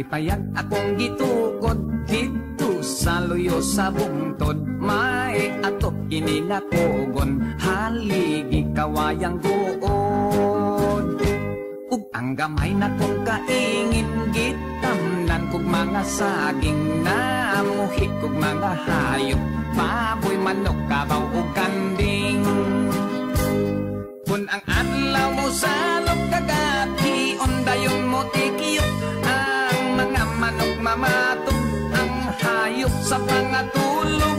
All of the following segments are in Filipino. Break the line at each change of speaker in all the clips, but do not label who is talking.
payag akong gitukod dito sa luyo sa bungtod. May atok kininakugon, haligi kawayang guod. Ug ang gamay na kong kaingin, gitamnan kog mga saging, namuhit kog mga hayop, baboy, manok, kabaw ug kanding. Kung ang adlaw mo salok kagabi, ondayon mo tikiyok, ang mga manok mamatok, ang hayop sa pangatulog.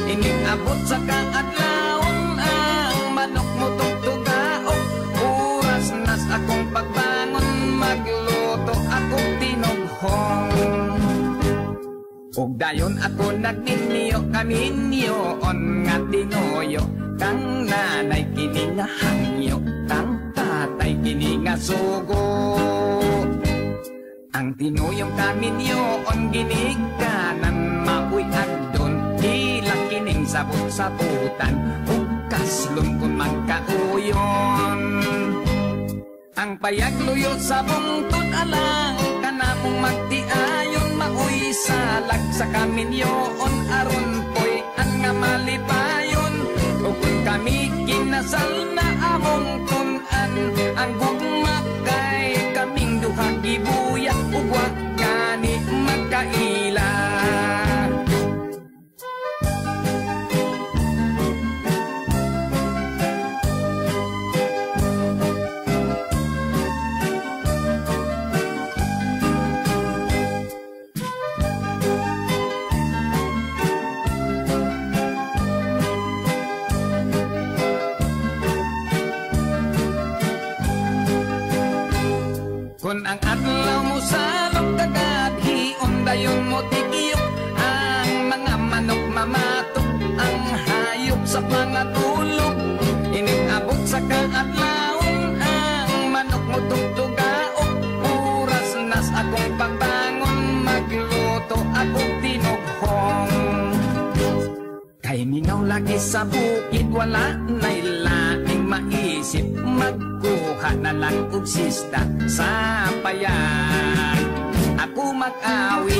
Ining abot sa kaadlawon, ang manok mo tugtugaok. Oras nas akong pagbangon, magluto akong tinughong. Ug dayon ako nagninyo kaminyo on nga tinoyo, kang nanay kini nga hangyo, kang tatay kini nga sugo. Ang tinoyong kaminyo on ginikanan, mapuy agdon, ilang kining sabot-sabutan, ug kaslon kung magkauyon. Ang payag luyo sa bungtod alang, kanamong magtiayon, mauy salag sa kaminyoon, aron po'y ang nga malipayon. O kung kami kinasal na among tunan, ang gugma kay kaming duha gibuya, ug wa kani magkaila. Kung ang adlaw mo salok kagabi, ondayon mo tikiyok, ang mga manok mamatok, ang hayop sa pangatulog. Ining abot sa kaadlawon, ang manok mo tugtugaok. Oras nas akong pagbangon, magluto akong tinughong. Kay mingaw lagi sa bukid, wala na'y laing maisip, magkuha na lang og sista sa payag, ako mag-awit.